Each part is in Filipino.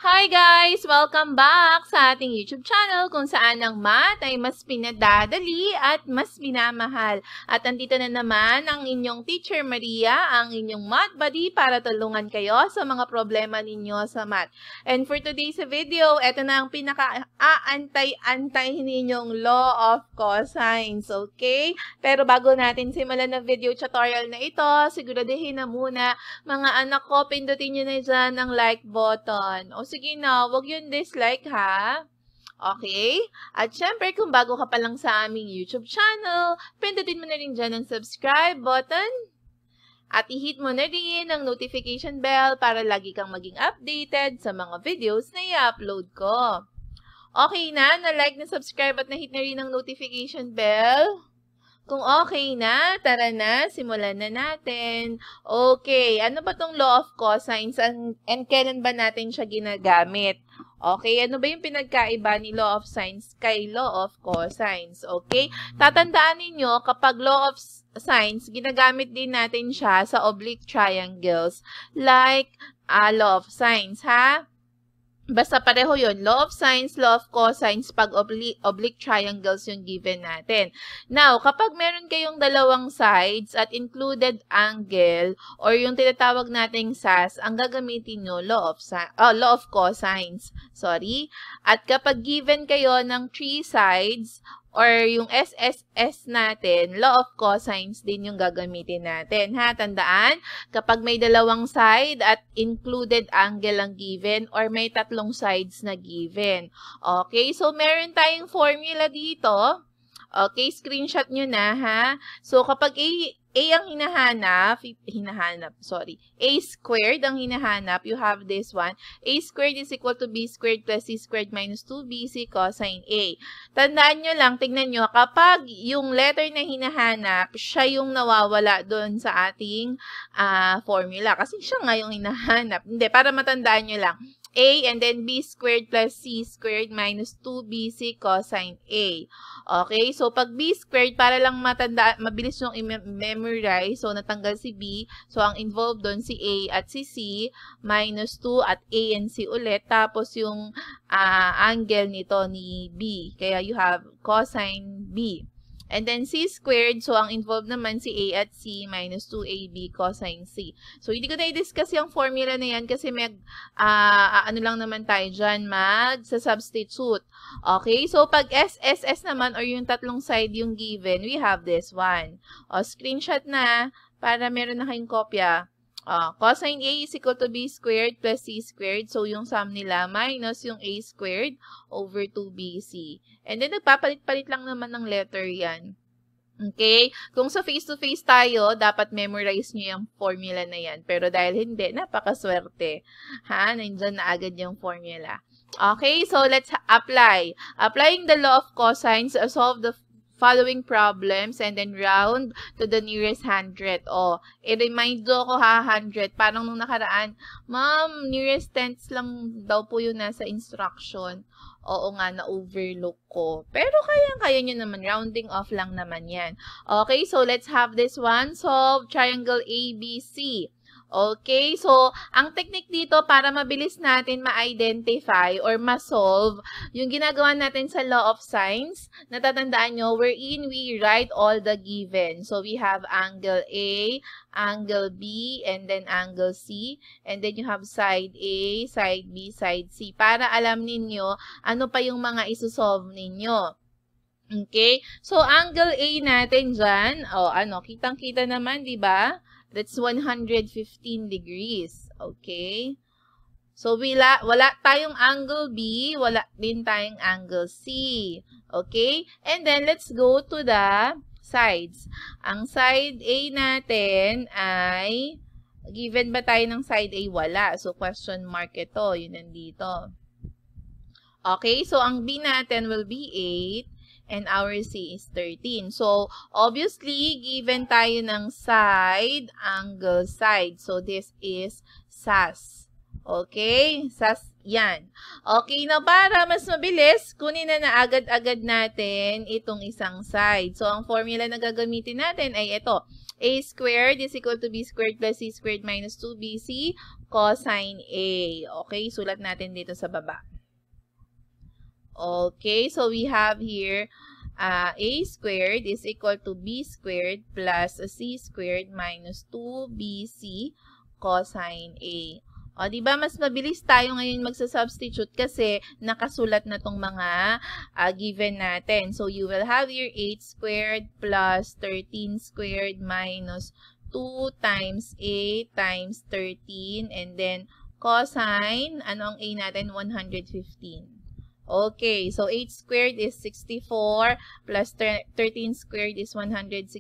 Hi guys! Welcome back sa ating YouTube channel kung saan ang math ay mas pinadadali at mas minamahal. At andito na naman ang inyong Teacher Maria, ang inyong math buddy para tulungan kayo sa mga problema ninyo sa math. And for today's video, ito na ang pinaka-aantay-antay ninyong law of cosines, okay? Pero bago natin simulan ng video tutorial na ito, siguraduhin na muna mga anak ko, pindutin nyo na dyan ang like button. O sige na, huwag yung dislike ha. Okay? At syempre, kung bago ka pa lang sa aming YouTube channel, pindutin mo na rin dyan ang subscribe button. At i-hit mo na rin ang notification bell para lagi kang maging updated sa mga videos na i-upload ko. Okay na? Na-like, na-subscribe at na-hit na rin ang notification bell? Kung okay na, tara na, simulan na natin. Okay, ano ba tong law of cosines and kailan ba natin siya ginagamit? Okay, ano ba yung pinagkaiba ni law of sines kay law of cosines? Okay, tatandaan ninyo kapag law of sines, ginagamit din natin siya sa oblique triangles like law of sines, ha? Basta pareho yun. Law of sines, law of cosines, pag oblique triangles yung given natin. Now, kapag meron kayong dalawang sides at included angle or yung tinatawag nating SAS, ang gagamitin nyo, law of cosines. Sorry. At kapag given kayo ng three sides, or yung SSS natin, law of cosines din yung gagamitin natin. Ha? Tandaan, kapag may dalawang side at included angle ang given or may tatlong sides na given. Okay, so meron tayong formula dito. Okay, screenshot nyo na ha. So kapag A ang hinahanap, A squared ang hinahanap, you have this one. A squared is equal to B squared plus C squared minus 2BC cosine A. Tandaan nyo lang, tignan nyo, kapag yung letter na hinahanap, siya yung nawawala doon sa ating formula. Kasi siya nga yung hinahanap. Hindi, para matandaan nyo lang. A and then B squared plus C squared minus 2BC cosine A. Okay, so pag B squared, para lang matanda, mabilis yung i-memorize, so natanggal si B, so ang involved doon si A at si C, minus 2 at A and C ulit, tapos yung angle nito ni B, kaya you have cosine B. And then C squared, so ang involved naman si A at C minus 2AB cosine C. So, hindi ko na i-discuss yung formula na yan kasi ano lang naman tayo dyan, mag-substitute. Okay, so pag SSS naman or yung tatlong side yung given, we have this one. O, screenshot na para meron na kayong kopya. Cosine A is equal to B squared plus C squared. So, yung sum nila minus yung A squared over 2BC. And then, nagpapalit-palit lang naman ng letter yan. Okay? Kung sa face-to-face tayo, dapat memorize nyo yung formula na yan. Pero dahil hindi, napakaswerte. Ha? Nandiyan na agad yung formula. Okay? So, let's apply. Applying the law of cosines, solve the following problems and then round to the nearest hundredth. O, i-remind ko ha, 100. Parang nung nakaraan, ma'am, nearest tenths lang daw po yun nasa instruction. Oo nga, na-overlook ko. Pero kaya nyo naman, rounding off lang naman yan. Okay, so let's have this one. Solve triangle ABC. Okay, so ang technique dito para mabilis natin ma-identify or ma-solve yung ginagawa natin sa law of sines, natatandaan nyo, wherein we write all the given. So we have angle A, angle B, and then angle C, and then you have side A, side B, side C, para alam ninyo ano pa yung mga isosolve ninyo. Okay, so angle A natin dyan, kitang-kita naman, di ba? That's 115 degrees. Okay? So, wala tayong angle B, wala din tayong angle C. Okay? And then, let's go to the sides. Ang side A natin ay, given ba tayo ng side A? Wala. So, question mark ito. Yun nandito. Okay? So, ang B natin will be 8. And our C is 13. So, obviously, given tayo ng side, angle, side. So, this is SAS. Okay? SAS yan. Okay, na para mas mabilis, kunin na agad-agad natin itong isang side. So, ang formula na gagamitin natin ay ito. A squared is equal to B squared plus C squared minus 2BC cosine A. Okay, sulat natin dito sa baba. Okay, so we have here A squared is equal to B squared plus C squared minus 2BC cosine A. O, diba, mas mabilis tayo ngayon magsa-substitute kasi nakasulat na tong mga given natin. So, you will have your 8 squared plus 13 squared minus 2 times 8 times 13. And then, cosine, ano ang A natin? 115. Okay, so 8 squared is 64 plus 13 squared is 169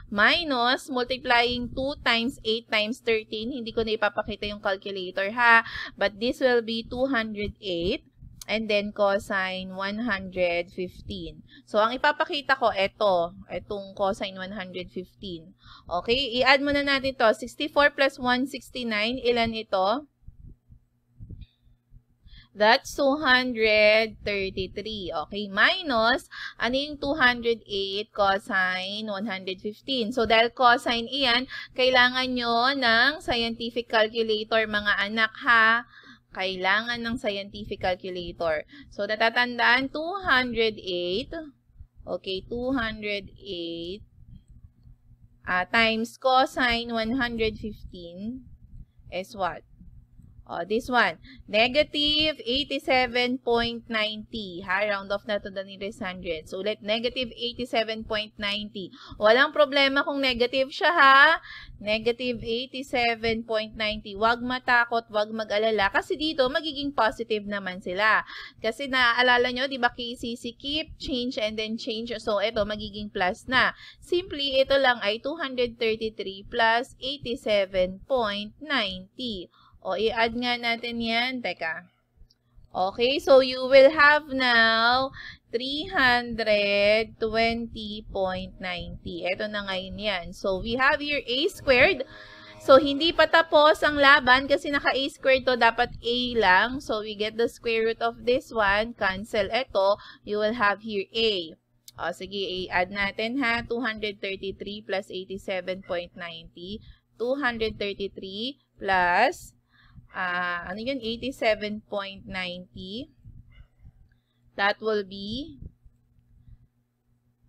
minus multiplying 2 times 8 times 13. Hindi ko na ipapakita yung calculator ha, but this will be 208 and then cosine 115. So, ang ipapakita ko, itong cosine 115. Okay, i-add muna natin to. 64 plus 169, ilan ito? That's 233. Okay, minus, ano yung 208 cosine 115? So, dahil cosine iyan, kailangan nyo ng scientific calculator, mga anak ha. Kailangan ng scientific calculator. So, natatandaan, 208. Okay, 208 times cosine 115 is what? This one, negative 87.90. Ha, round off na to the nearest 100. So, ulit, negative 87.90. Walang problema kung negative siya, ha? Negative 87.90. Huwag matakot, huwag mag-alala. Kasi dito, magiging positive naman sila. Kasi naaalala nyo, di ba, KCC, keep, change, and then change. So, ito, magiging plus na. Simply, ito lang ay 233 plus 87.90. O, i-add nga natin yan. Teka. Okay, so you will have now 320.90. Ito na ngayon yan. So, we have here A squared. So, hindi pa tapos ang laban kasi naka-A squared to. Dapat A lang. So, we get the square root of this one. Cancel ito. You will have here A. O, sige, i-add natin ha. 233 plus 87.90. 233 plus ano yun? 87.90. That will be,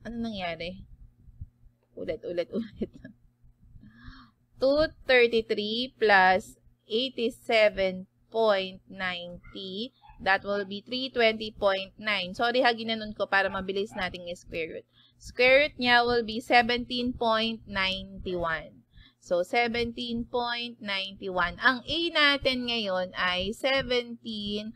ano nangyari? Ulit. 233 plus 87.90. That will be 320.9. Sorry ha, ginanon ko para mabilis nating square root. Square root niya will be 17.91. So, 17.91. Ang A natin ngayon ay 17.91.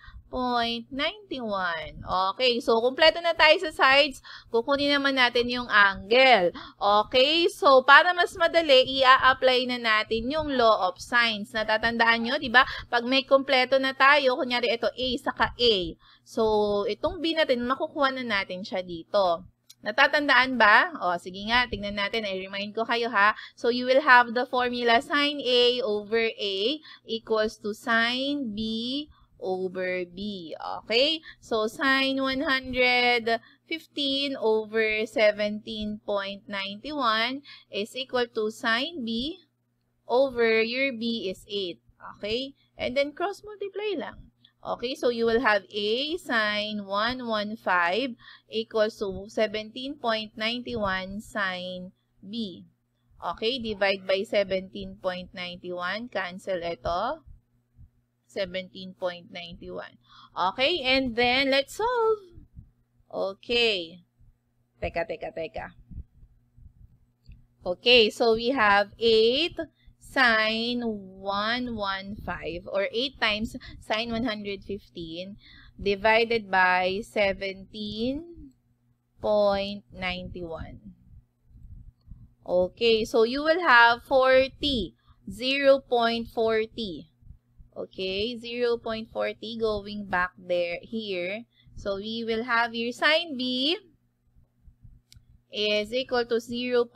Okay, so kumpleto na tayo sa sides. Kukunin naman natin yung angle. Okay, so para mas madali, i-apply na natin yung law of sines. Natatandaan nyo, di ba? Pag may kumpleto na tayo, kunyari ito A saka A. So, itong B natin, makukuha na natin siya dito. Natatandaan ba? O, sige nga, tingnan natin. I-remind ko kayo ha. So, you will have the formula sin A over A equals to sin B over B. Okay? So, sin 115 over 17.91 is equal to sin B over your B is 8. Okay? And then, cross-multiply lang. Okay, so you will have A sin 115 equals to 17.91 sin B. Okay, divide by 17.91. Cancel ito. 17.91. Okay, and then let's solve. Okay. Teka. Okay, so we have 8 sin 115 or 8 times sin 115 divided by 17.91. Okay, so you will have 40, 0.40. Okay, 0.40 going back here. So we will have your sin B is equal to 0.40.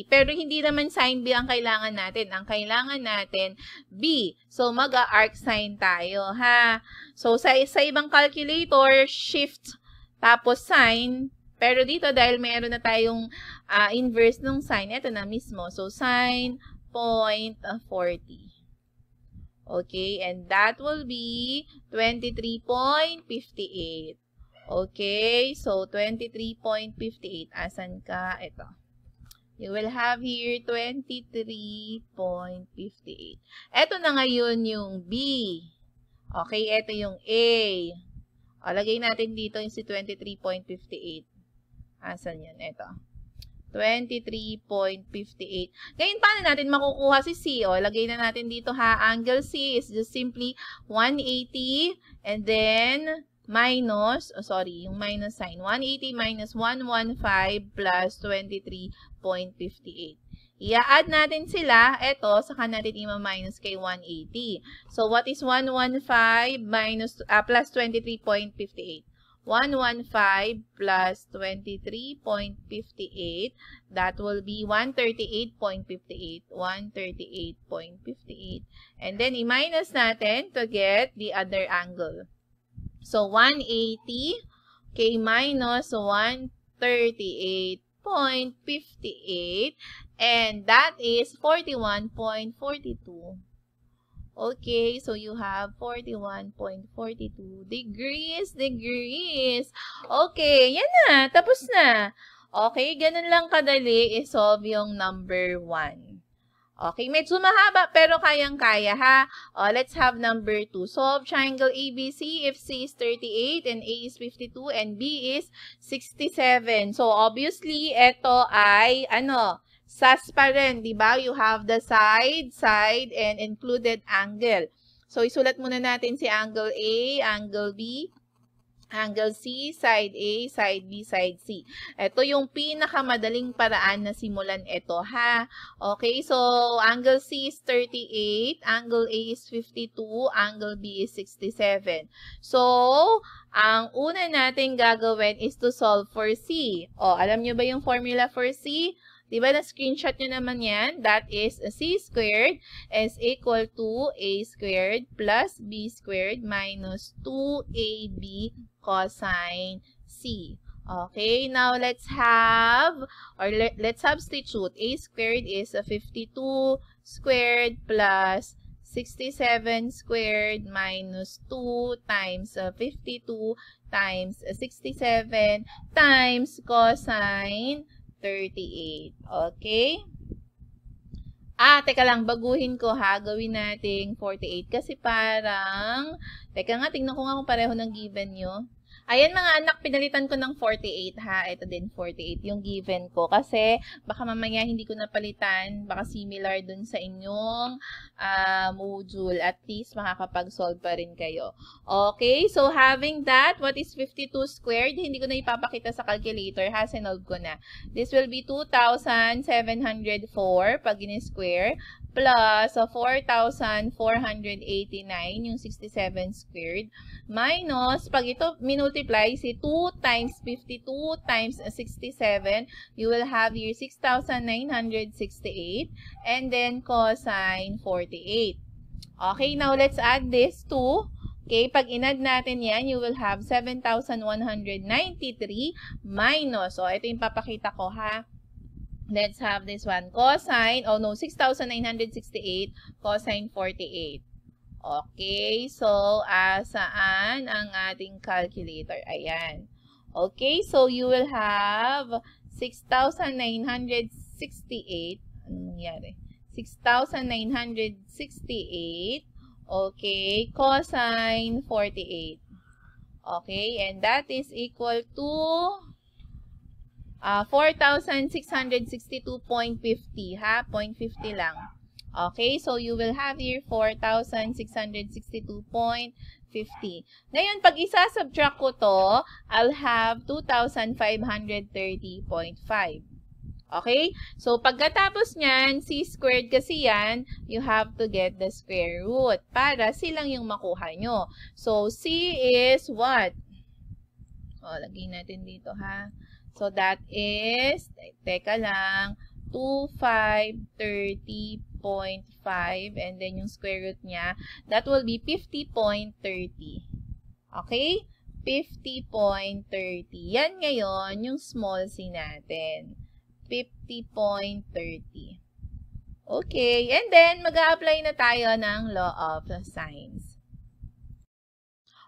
Pero hindi naman sin B ang kailangan natin. Ang kailangan natin, B. So, mag-arc sin tayo, ha? So, sa ibang calculator, shift, tapos sin, Pero dito, dahil meron na tayong inverse ng sine, ito na mismo. So, sine 0.40. Okay, and that will be 23.58. Okay, so 23.58. Asan ka? Ito. You will have here 23.58. Ito na ngayon yung B. Okay, ito yung A. O, lagay natin dito yung si 23.58. Asan yan? Ito. 23.58. Ngayon, paano natin makukuha si C? O, lagay na natin dito ha. Angle C is just simply 180 and then minus, yung minus sign. 180 minus 115 plus 23.58. I-add natin sila. Ito, saka natin i-minus kay 180. So, what is 115 minus, plus 23.58? 115 plus 23.58, that will be 138.58. 138.58. And then, i-minus natin to get the other angle. So, 180, okay, minus 138.58, and that is 41.42. Okay, so you have 41.42 degrees. Okay, yan na. Tapos na. Okay, ganun lang kadali i-solve yung number 1. Okay, medyo mahaba pero kayang-kaya ha. Let's have number 2. Solve triangle ABC if C is 38 and A is 52 and B is 67. So, obviously, ito ay, SAS pa rin, di ba? You have the side, and included angle. So, isulat muna natin si angle A, angle B, angle C, side A, side B, side C. Ito yung pinakamadaling paraan na simulan ito, ha? Okay, so, angle C is 38, angle A is 52, angle B is 67. So, ang una natin gagawin is to solve for C. Alam nyo ba yung formula for C? Diba na-screenshot nyo naman yan? That is C squared is equal to A squared plus B squared minus 2AB cosine C. Okay, now let's substitute. A squared is 52 squared plus 67 squared minus 2 times 52 times 67 times cosine 38. Okay? Teka lang, baguhin ko ha. Gawin nating 48 kasi parang, teka nga, tingnan ko nga kung pareho ng given nyo. Ayan mga anak, pinalitan ko ng 48 ha. Ito din 48 yung given ko. Kasi baka mamaya hindi ko napalitan. Baka similar dun sa inyong module. At least makakapag-solve pa rin kayo. Okay, so having that, what is 52 squared? Hindi ko na ipapakita sa calculator ha. Sinolve ko na. This will be 2,704 pag in-square. Plus 4,489 yung 67 squared. Minus, pag ito minultiply, si 2 times 52 times 67, you will have here 6,968 and then cosine 48. Okay, now let's add this to, okay, pag inad natin yan, you will have 7,193 minus, ito yung papakita ko ha. Let's have this one. Cosine, 6,968 cosine 48. Okay, so, saan ang ating calculator? Ayan. Okay, so you will have 6,968. Anong nangyari? 6,968. Okay, cosine 48. Okay, and that is equal to 4,662.50 ha, 0.50 lang. Okay, so you will have here 4,662.50. Ngayon, pag isa-subtract ko to, I'll have 2,530.5. Okay? So, pagkatapos nyan, C squared kasi yan, you have to get the square root para silang yung makuha nyo. So, C is what? Lagay natin dito ha. So, that is, teka lang, 2,530.5 and then yung square root niya, that will be 50.30. Okay? 50.30. Yan ngayon yung small c natin. 50.30. Okay, and then mag-a-apply na tayo ng law of sines.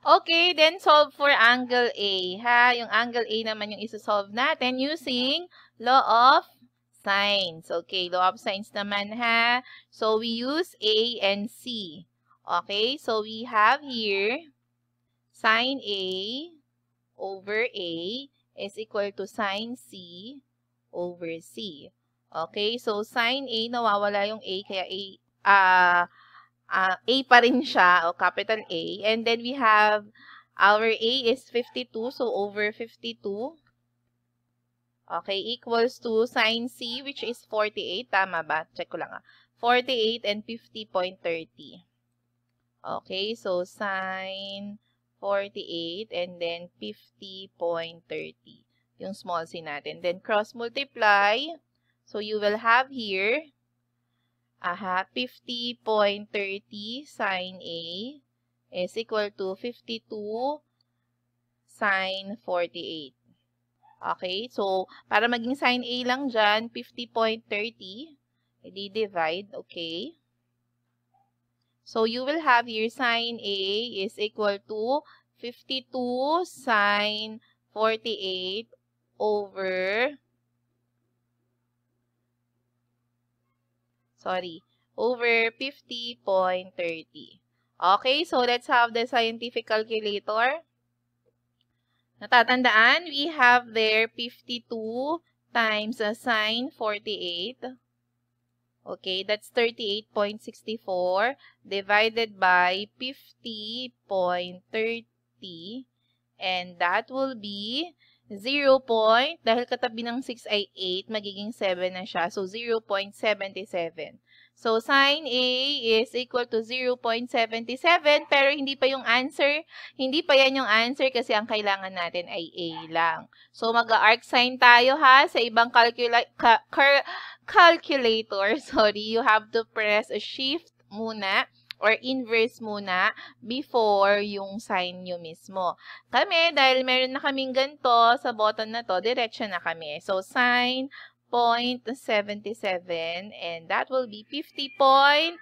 Okay, then solve for angle A, ha? Yung angle A naman yung isa-solve natin using law of sines. Okay, law of sines naman, ha? So, we use A and C. Okay, so we have here sine A over A is equal to sine C over C. Okay, so sine A, nawawala yung A, kaya A pa rin siya, o capital A. And then we have, our A is 52, so over 52. Okay, equals to sine C, which is 48. Tama ba? Check ko lang. 48 and 50.30. Okay, so sine 48 and then 50.30. Yung small c natin. Then cross multiply. So you will have here 50.30 sine A is equal to 52 sine 48. Okay, so para maging sine A lang dyan, 50.30, i-divide, okay? So you will have here sine A is equal to 52 sine 48 over 50.30. Okay, so let's have the scientific calculator. Natatandaan, we have there 52 times sine 48. Okay, that's 38.64 divided by 50.30. And that will be 0. Dahil katabi ng 6 ay 8, magiging 7 na siya. So, 0.77. So, sine A is equal to 0.77, pero hindi pa yung answer. Hindi pa yan yung answer kasi ang kailangan natin ay A lang. So, mag-arc sine tayo ha sa ibang calculator. Sorry, you have to press a shift muna or inverse muna before yung sign nyo mismo. Kami, dahil meron na kaming ganito sa button na to, diretso na kami. So, sine 0.77 and that will be 50.35.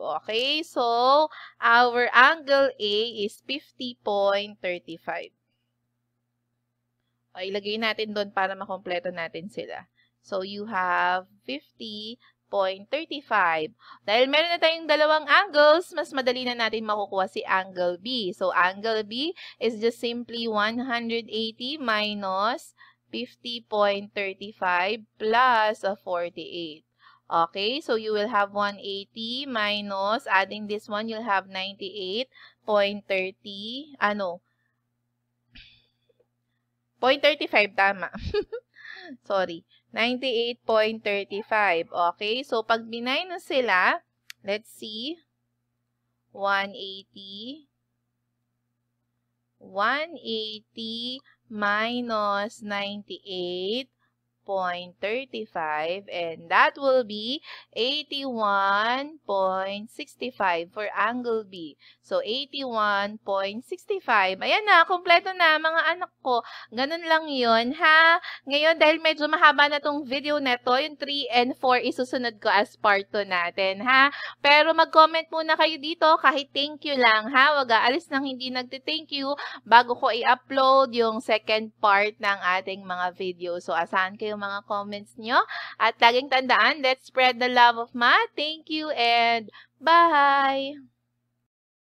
Okay, so our angle A is 50.35. Ilagay natin doon para makompleto natin sila. So, you have 50.35. Dahil meron na tayong dalawang angles, mas madali na natin makukuha si angle B. So, angle B is just simply 180 minus 50.35 plus 48. Okay, so you will have 180 minus, adding this one, you'll have 98.30, 0.35, tama. Sorry, 98.35. Okay, so pag binaynos sila, let's see, 180 minus 98.35 and that will be 81.65 for angle B. So, 81.65. Ayan na, kompleto na mga anak ko. Ganun lang yun, ha? Ngayon, dahil medyo mahaba na tong video neto, yung 3 and 4 isusunod ko as part 2 natin, ha? Pero mag-comment muna kayo dito kahit thank you lang, ha? Wag aalis nang hindi nagte-thank you bago ko i-upload yung second part ng ating mga video. So, asahan kayo mga comments nyo. At laging tandaan, let's spread the love of math. Thank you and bye!